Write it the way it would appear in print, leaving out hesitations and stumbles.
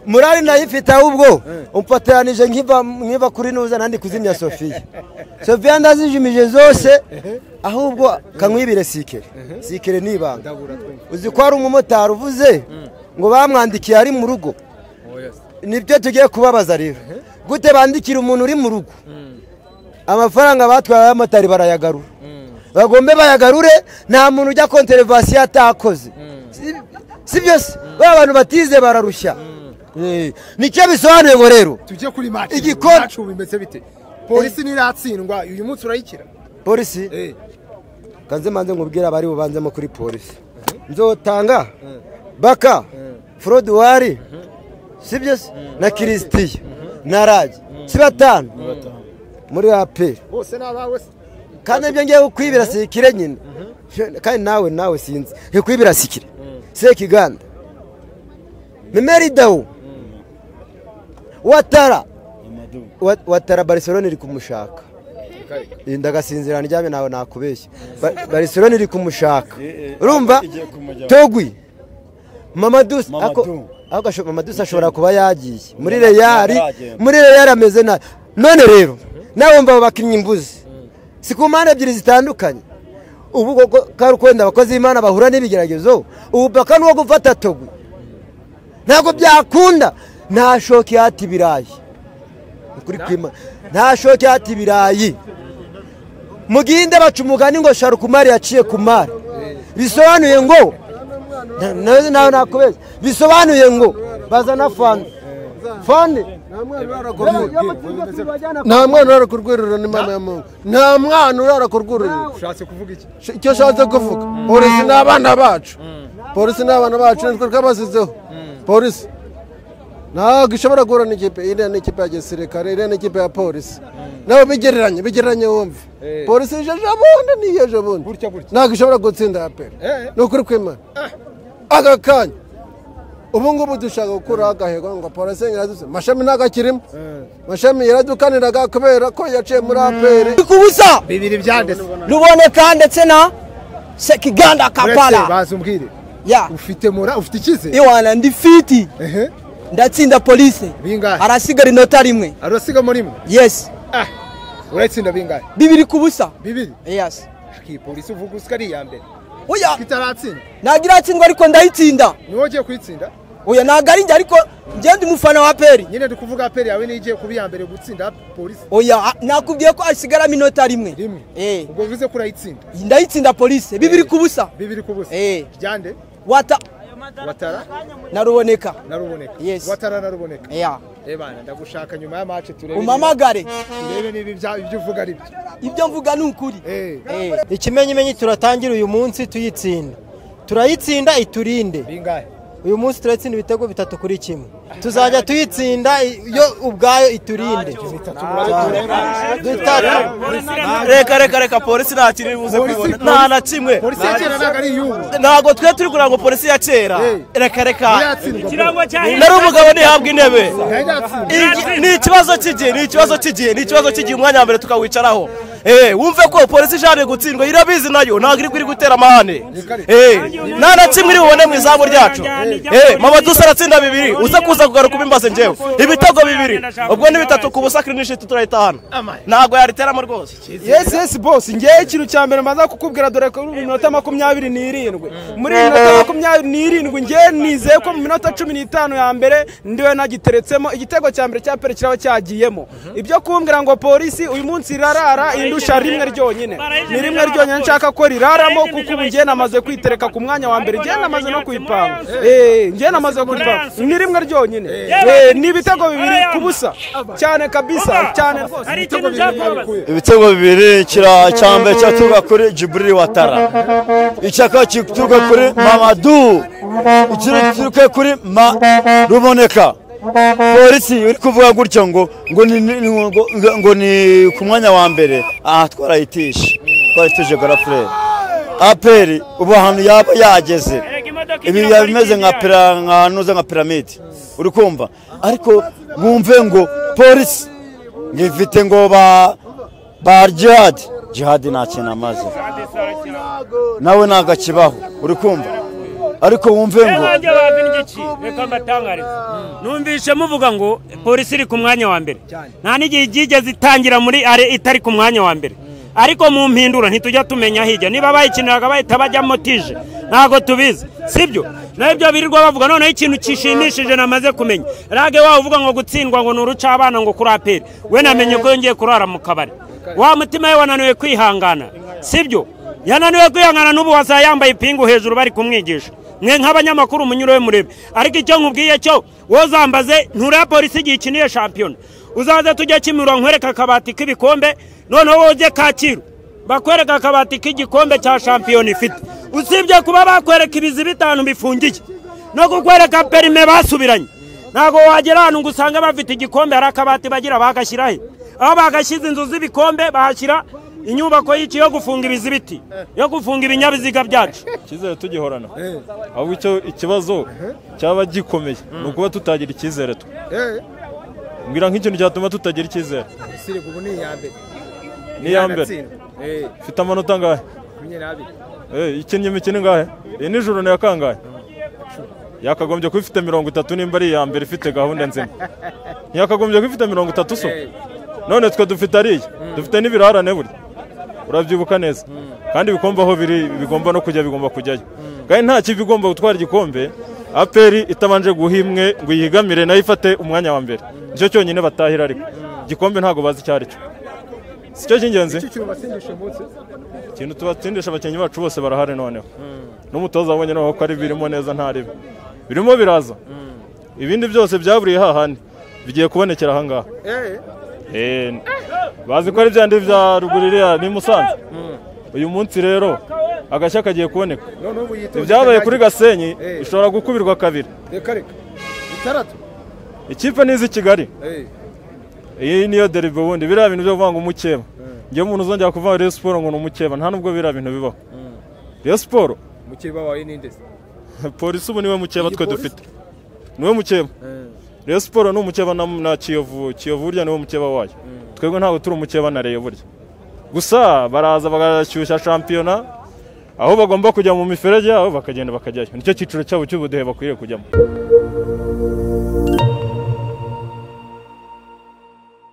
Murari nayifite ahubwo umfatanije nkiva kuri nuza nandi kuzimya Sofia. Sofia ndazijimije zose ahubwo kankwibire sikere nibanga. Uzi ko ari umumotari uvuze ngo bamwandikiye ari mu rugo. Nibyo tugiye kubabaza rero. Gute bandikira umuntu uri mu rugo? Amafaranga batwaye abamotari barayagarura. Bagombe bayagarure nta muntu ujya konterevasiyo atakoze. Sibyo se abantu batize bararushya. Nicyo bisobanuye ngo rero tujye kuri match igikoni bimeze bite polisi niratsindwa uyu munsi urayikira polisi kanze manze ngubwira bari bubanzemo kuri polisi nzotanga baka Frodouari sibyo na Kristiya na Raji sibatanu muri AP bose nabawe kandi ibyo ngiye kwibira sikire nyine kandi nawe sinzi kwibira sikire Sekiganda Memeri Dawo Watara Barcelona iri kumushaka ndagasinzira ndyame nawe nakubeshya Barcelona iri kumushaka urumva Togwi Mamadou ashobora kuba yagiye muri Real ameze na none rero nawe mba bakinnyi mbuzi sikumana ebyiri zitandukanye ubu karukwenda abakozi Imana bahura n'ibigeragezo ubu baka nuwo gufata Togwi ntago byakunda nta shoki hati birayi kuri kwima nta shoki hati birayi muginde bacumugani ngo Sharukumari yaciye kumara bisobanuye ngo nawe nakubeze bisobanuye ngo bazana fande nta mwana urara kurwirira n'Imana ya Mungu nta mwana urara kurwirira ushatse kuvuga iki icyo ushatse kuvuga polisi n'abana bacu nitwe twabasizeho polisi ntabwo ishobora guhura n'ikipe iriya n'ikipe ya gisirikare iriya n'ikipe ya polisi nabo bigereranye wumve polisi ijeje abundi niyeje abundi ntabwo ishobora gutsinda APR ni ukuri kw'Imana aka kanya ubu ngubu dushaka gukuraho agahego ngo polisi iradutse Mashami ntabwo akirimo Mashami yaradukaniraga kubera ko yaciye muri APR kubusa bibiri byanditse Ruboneka ndetse na Sekiganda Kampala bazumbwire ufite ikize iwana ndi fiti ndatsinda polisi arasigara inota rimwe arasigamo rimwe yes uratsinda bingahe bibiri kubusa bibiri yes aki polisi uvuga usikari ya mbere oya kitaratsinda nagira atsindwa ariko ndayitsinda ni wogiye kwitsinda oya nagari njye ariko ngende umufana wa APR nyine dukuvuga APR yawe nigiye kubi ya mbere gutsinda polisi oya nakubwiye ko asigara minota rimwe ubwo bivuze ko urayitsinda ndayitsinda polisi bibiri kubusa ryande Watara na Ruboneka yes Watara na Ruboneka bana ndagushaka nyuma ya match turebe umamagare turebe nibi ibyo uvuga ari ibyo mvuga n'ukuri ikimenyimenyi turatangira uyu munsi turayitsinda iturinde bingahe uyu munsi turatsinda ibitego 3-1 tuzajya tuyitsinda yo ubwayo iturinde reka polisi nta kintu ibuze kwibona nta na kimwe polisi ya kera ntago ari yubu ntago twe turi kuranga polisi ya kera reka nari umugabo ntihabwa intebe ni ikibazo cy'igihe umwanya wa mbere tukawicaraho wumve ko polisi ijane gutsindwa irabizi nayo ntabwo iri gutera amahane nta na kimwe iri bubone mu izamu ryacu Mamadou aratsinda bibiri uza kuza kugaruka ubimbaze njyewe ibitego bibiri ubwo ni 3 kubusa Clean turayitahana ntabwo yariteramo rwose yes boss ngiye ikintu cya mbere maza kukubwira dore ko mu minota 27 muri minota 27 ngiye nizeye ko mu minota 15 ya mbere ndiwe nagiteretsemo igitego cya mbere cya APR kiraba cyagiyemo ibyo kumbwira ngo polisi uyu munsi irarara indusha rimwe ryonyine ni rimwe ryonyine nshaka ko riraramo kuko ubu ngiye namaze kwitereka ku mwanya wa mbere ngiye namaze no kwipanga ngiye namaze kwipanga ni rimwe ryonyine ni ibitego bibiri kubusa cyane kabisa cyane rwose ibitego bibiri cyambe cyatuga kuri Jibril Watara icyaka cyituga kuri Mamadou ikituka kuri Ruboneka polisi uri kuvuga gutyo ngo ni ku mwanya wa mbere twarayitije garafure APR ubu ahantu yaba yageze ibi yabimeze nka piramide uri kumva ariko mwumve ngo polisi ngifite ngo ba jihad nta kintu amaze nawe nagakibaho uri kumva ariko wumve ngo reka mbatangarize numvise muvuga ngo polisi iri ku mwanya wa mbere nta n'igihe igeze itangira muri are itari ku mwanya wa mbere ariko mu mpindura ntitujya tumenya hirya niba bayikiniraga bahita bajyamo tije ntabwo tubizi sibyo nabyo birirwa bavuga noneho ikintu kishimishije namaze kumenya rage wawe uvuga ngo gutsindwa ngo nuruca abana ngo kuri aperi we namenye ko yongeye kurara mu kabari wa mutima we wananiwe kwihangana sibyo yananiwe kwihangana n'ubu wasa yambaye ipingu hejuru bari kumwigisha mwe nk'abanyamakuru munyuro we murebe ariko icyo nkubwiye cyo wozambaze ntura polisi gikiniye champion uzaze tujya kimura nkwereka akabati k'ibikombe noneho woje Kacyiru bakwereka akabati k'igikombe cya champion ifite usibye kuba bakwereka ibizi bitanu bifungiye no kukwereka perime basubiranye ntago wagera hano ngo usanga bafite igikombe hari akabati bagira bagashyirahe aho bagashyize inzu z'ibikombe bahashyira inyubako y'iki yo gufunga ibizibiti yo gufunga ibinyabiziga byacu icyizere tugihorana aho icyo ikibazo cyaba gikomeye ni ukuba tutagira icyizere twe mbwira nk'ikintu cyatuma tutagira icyizere ni iya mbere ifite amanota angahe ikinnye imikino ingahe nijoro ni yakangahe yakagombye kuba ifite 30 nimba ari iya mbere ifite gahunda nzima ntiyakagombye kuba ifite 30 so none twe dufite ariya dufite n'ibirarane buri urabyibuka neza kandi ibikombe aho biri bigomba no kujya bigomba kujyayo kandi nta kivi igomba gutwara igikombe aperi itabanje guhimwe ngo yigamire nayo ifate umwanya wa mbere nicyo cyonyine batahira ariko igikombe ntago bazi cyari cyo sicyo cy'ingenzi ikintu tubatsindisha abakinnyi bacu bose barahari noneho n'umutoza wabonye naho ko ari birimo neza ntaribe birimo biraza ibindi byose byaburiye hahandi bigiye kubonekera ahangaha bazi ko ari byandi bya ruguririya ni Musanze uyu munsi rero agashya kagiye kuboneka ibyabaye kuri Gasenyi ishobora gukubirwa kabiri ikipe nizi Kigali iyi niyo derby wundi biriya bintu byo kuvanga umukeba ngiye umuntu uzongera kuvanga Rayon Sport ngo n'umukeba nta nubwo biriya bintu bibaho Rayon Sport mukeba wawe ninde polisi ubu niwe mukeba twe dufite niwe mukeba Rayon Sport ni umukeba na Kiyovu burya niwe mukeba wayo twebwe ntabwo turi umukeba na Rayon burya gusa baraza bagashyushya shampiyona aho bagomba kujya mu miferege aho bakagenda bakajyayo nicyo cyiciro cyabo cy'ubudehe bakwiriye kujyamo